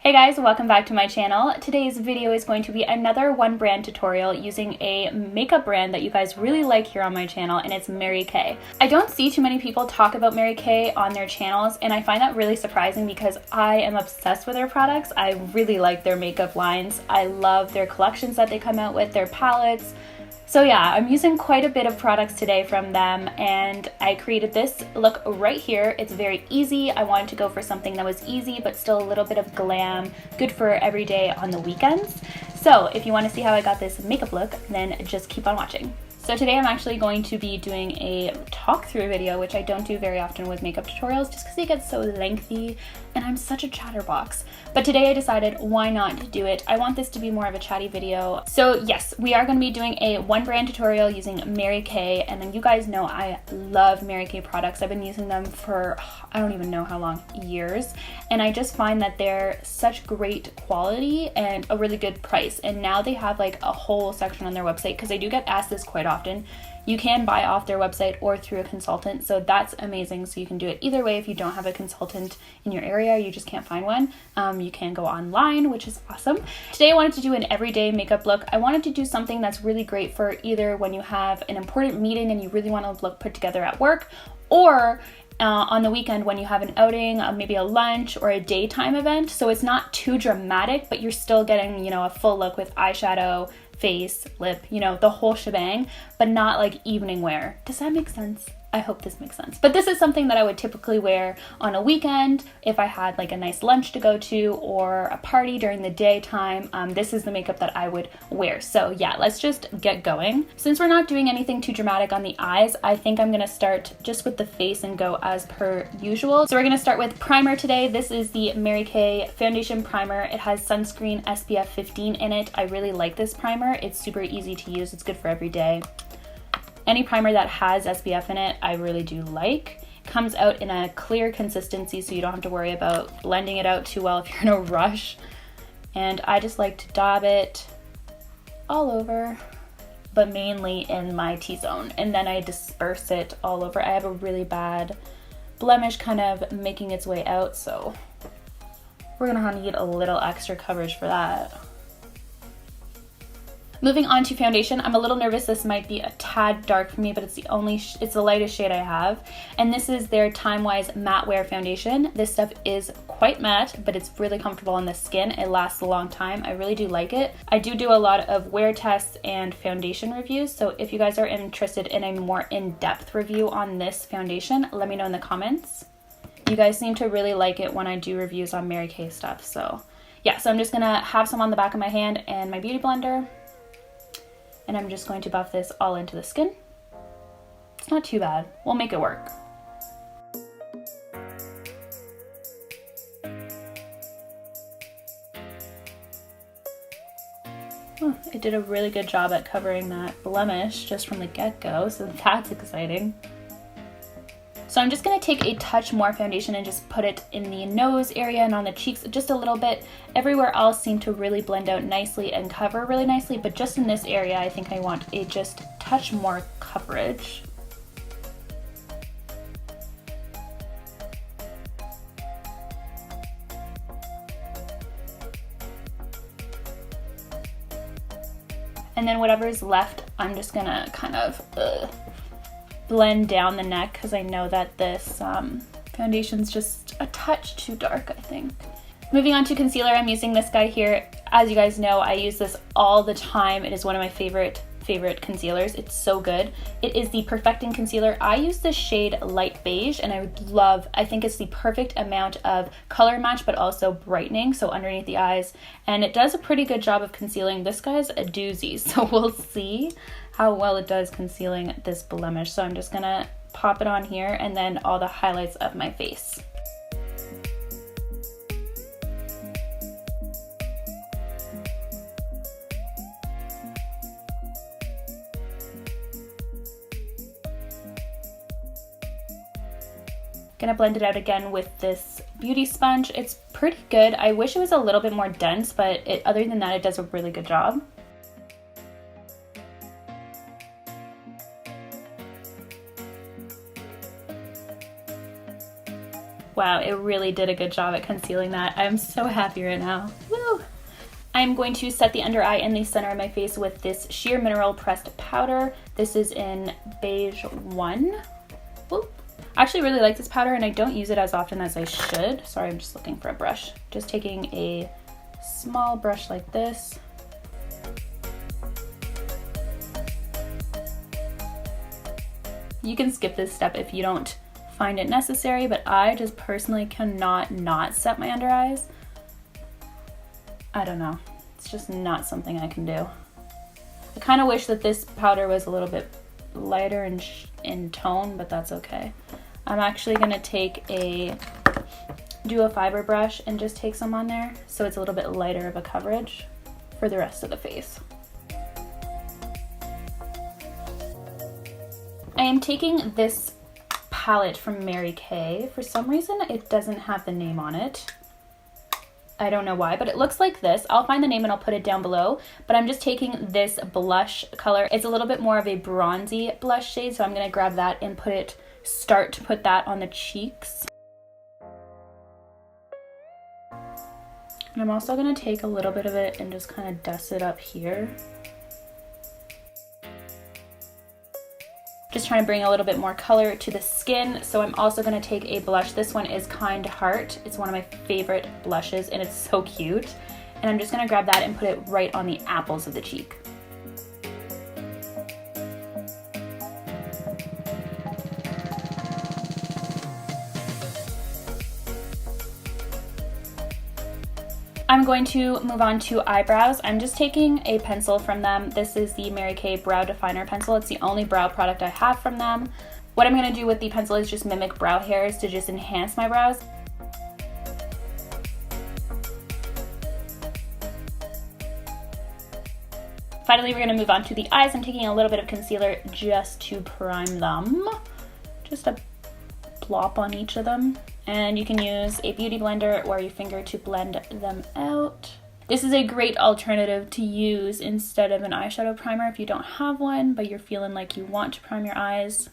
Hey guys, welcome back to my channel. Today's video is going to be another one brand tutorial using a makeup brand that you guys really like here on my channel, and it's Mary Kay. I don't see too many people talk about Mary Kay on their channels, and I find that really surprising because I am obsessed with their products. I really like their makeup lines. I love their collections that they come out with, their palettes. So yeah, I'm using quite a bit of products today from them, and I created this look right here. It's very easy. I wanted to go for something that was easy but still a little bit of glam, good for every day on the weekends. So if you want to see how I got this makeup look, then just keep on watching. So today I'm actually going to be doing a talk through video, which I don't do very often with makeup tutorials just because they get so lengthy and I'm such a chatterbox. But today I decided why not do it. I want this to be more of a chatty video. So yes, we are going to be doing a one brand tutorial using Mary Kay, and then you guys know I love Mary Kay products. I've been using them for I don't even know how long, years, and I just find that they're such great quality and a really good price. And now they have like a whole section on their website, because I do get asked this quite often. You can buy off their website or through a consultant, so that's amazing. So you can do it either way. If you don't have a consultant in your area, you just can't find one, you can go online, which is awesome. Today I wanted to do an everyday makeup look. I wanted to do something that's really great for either when you have an important meeting and you really want to look put together at work, or on the weekend when you have an outing, maybe a lunch or a daytime event. So it's not too dramatic, but you're still getting, you know, a full look with eyeshadow, face, lip, you know, the whole shebang, but not like evening wear. Does that make sense? I hope this makes sense. But this is something that I would typically wear on a weekend if I had like a nice lunch to go to or a party during the daytime. This is the makeup that I would wear. So yeah, let's just get going. Since we're not doing anything too dramatic on the eyes, I think I'm gonna start just with the face and go as per usual. So we're gonna start with primer today. This is the Mary Kay Foundation Primer. It has sunscreen SPF 15 in it. I really like this primer. It's super easy to use. It's good for every day. Any primer that has SPF in it, I really do like. Comes out in a clear consistency, so you don't have to worry about blending it out too well if you're in a rush. And I just like to dab it all over, but mainly in my T-zone. And then I disperse it all over. I have a really bad blemish kind of making its way out, so we're gonna need a little extra coverage for that. Moving on to foundation, I'm a little nervous this might be a tad dark for me, but it's the lightest shade I have. And this is their TimeWise Matte Wear Foundation. This stuff is quite matte, but it's really comfortable on the skin. It lasts a long time. I really do like it. I do a lot of wear tests and foundation reviews, so if you guys are interested in a more in-depth review on this foundation, let me know in the comments. You guys seem to really like it when I do reviews on Mary Kay stuff, so yeah. So I'm just gonna have some on the back of my hand and my beauty blender, and I'm just going to buff this all into the skin. It's not too bad. We'll make it work. Oh, it did a really good job at covering that blemish just from the get-go, so that's exciting. So I'm just gonna take a touch more foundation and just put it in the nose area and on the cheeks just a little bit. Everywhere else seemed to really blend out nicely and cover really nicely, but just in this area I think I want a just touch more coverage. And then whatever is left, I'm just gonna kind of blend down the neck, because I know that this foundation's just a touch too dark, I think. Moving on to concealer, I'm using this guy here. As you guys know, I use this all the time. It is one of my favorite concealers. It's so good. It is the Perfecting Concealer. I use the shade Light Beige, and I think it's the perfect amount of color match, but also brightening, so underneath the eyes. And it does a pretty good job of concealing. This guy's a doozy, so we'll see how well it does concealing this blemish. So I'm just gonna pop it on here and then all the highlights of my face. Gonna blend it out again with this beauty sponge. It's pretty good. I wish it was a little bit more dense, but other than that, it does a really good job. Wow, it really did a good job at concealing that. I'm so happy right now. Woo! I'm going to set the under eye in the center of my face with this Sheer Mineral Pressed Powder. This is in Beige 1. Whoop. I actually really like this powder and I don't use it as often as I should. Sorry, I'm just looking for a brush. Just taking a small brush like this. You can skip this step if you don't find it necessary, but I just personally cannot not set my under eyes. I don't know. It's just not something I can do. I kind of wish that this powder was a little bit lighter in tone, but that's okay. I'm actually going to do a fiber brush and just take some on there so it's a little bit lighter of a coverage for the rest of the face. I am taking this palette from Mary Kay. For some reason it doesn't have the name on it. I don't know why, but it looks like this. I'll find the name and I'll put it down below, but I'm just taking this blush color. It's a little bit more of a bronzy blush shade, so I'm going to grab that and start to put that on the cheeks. And I'm also going to take a little bit of it and just kind of dust it up here. Just trying to bring a little bit more color to the skin. So I'm also going to take a blush. This one is Kind Heart. It's one of my favorite blushes and it's so cute. And I'm just going to grab that and put it right on the apples of the cheek. I'm going to move on to eyebrows. I'm just taking a pencil from them. This is the Mary Kay Brow Definer Pencil. It's the only brow product I have from them. What I'm going to do with the pencil is just mimic brow hairs to just enhance my brows. Finally, we're going to move on to the eyes. I'm taking a little bit of concealer just to prime them. Just a plop on each of them. And you can use a beauty blender or your finger to blend them out. This is a great alternative to use instead of an eyeshadow primer if you don't have one, but you're feeling like you want to prime your eyes.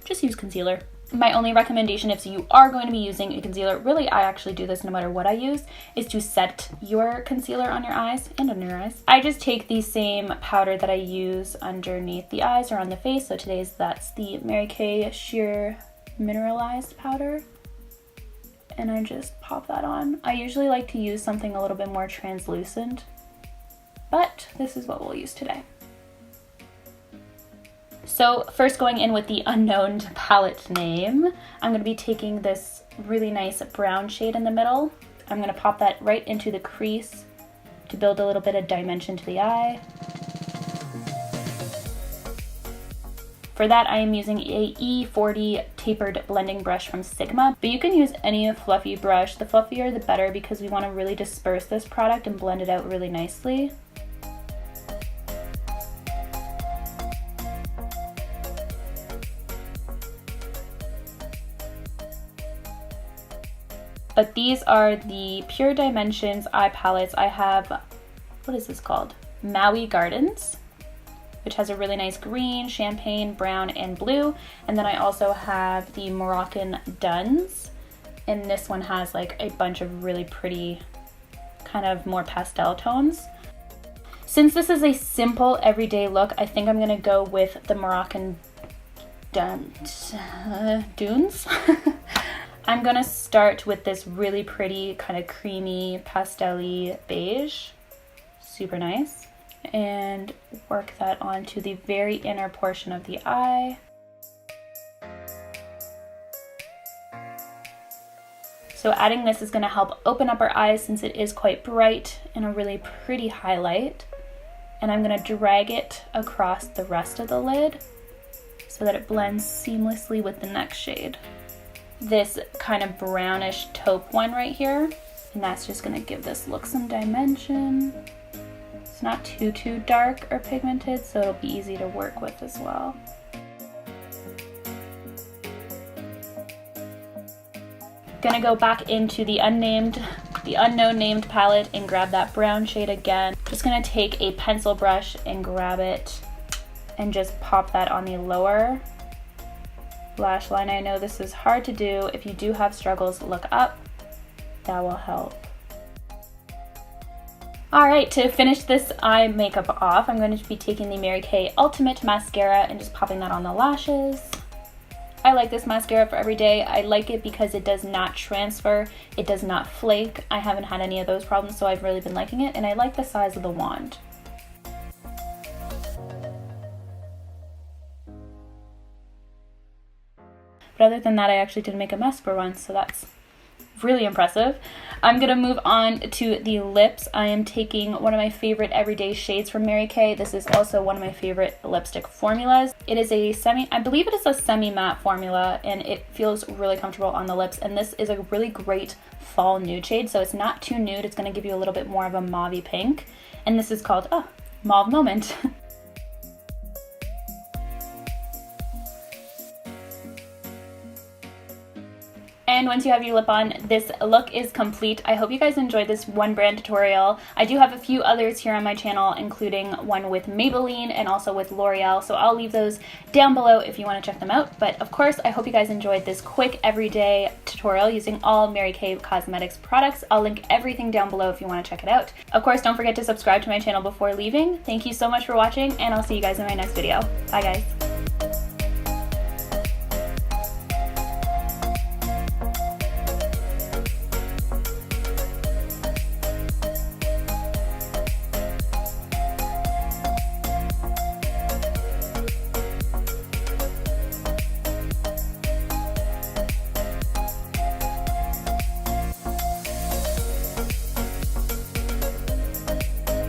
Just use concealer. My only recommendation if you are going to be using a concealer, really I actually do this no matter what I use, is to set your concealer on your eyes and under your eyes. I just take the same powder that I use underneath the eyes or on the face. So that's the Mary Kay Sheer Mineralized Powder. And I just pop that on. I usually like to use something a little bit more translucent, but this is what we'll use today. So first, going in with the unknown palette name, I'm going to be taking this really nice brown shade in the middle. I'm going to pop that right into the crease to build a little bit of dimension to the eye. For that, I am using a E40 tapered blending brush from Sigma, but you can use any fluffy brush. The fluffier the better because we want to really disperse this product and blend it out really nicely. But these are the Pure Dimensions eye palettes. I have, what is this called? Maui Gardens, which has a really nice green, champagne, brown, and blue. And then I also have the Moroccan Duns. And this one has like a bunch of really pretty kind of more pastel tones. Since this is a simple everyday look, I think I'm gonna go with the Moroccan Dunes. I'm gonna start with this really pretty kind of creamy pastel-y beige. Super nice. And work that onto the very inner portion of the eye. So adding this is going to help open up our eyes since it is quite bright and a really pretty highlight. And I'm going to drag it across the rest of the lid so that it blends seamlessly with the next shade. This kind of brownish taupe one right here, and that's just going to give this look some dimension. It's not too dark or pigmented, so it'll be easy to work with as well. Gonna go back into the unknown named palette and grab that brown shade again. Just gonna take a pencil brush and grab it and just pop that on the lower lash line. I know this is hard to do. If you do have struggles, look up. That will help. Alright, to finish this eye makeup off, I'm going to be taking the Mary Kay Ultimate Mascara and just popping that on the lashes. I like this mascara for every day. I like it because it does not transfer, it does not flake. I haven't had any of those problems, so I've really been liking it, and I like the size of the wand. But other than that, I actually didn't make a mess for once, so that's really impressive. I'm gonna move on to the lips. I am taking one of my favorite everyday shades from Mary Kay. This is also one of my favorite lipstick formulas. It is a I believe it is a semi-matte formula, and it feels really comfortable on the lips. And this is a really great fall nude shade, so it's not too nude. It's gonna give you a little bit more of a mauve pink. And this is called Mauve Moment. And once you have your lip on, this look is complete. I hope you guys enjoyed this one brand tutorial. I do have a few others here on my channel, including one with Maybelline and also with L'Oreal, so I'll leave those down below if you want to check them out. But of course, I hope you guys enjoyed this quick everyday tutorial using all Mary Kay Cosmetics products. I'll link everything down below if you want to check it out. Of course, don't forget to subscribe to my channel before leaving. Thank you so much for watching, and I'll see you guys in my next video. Bye guys.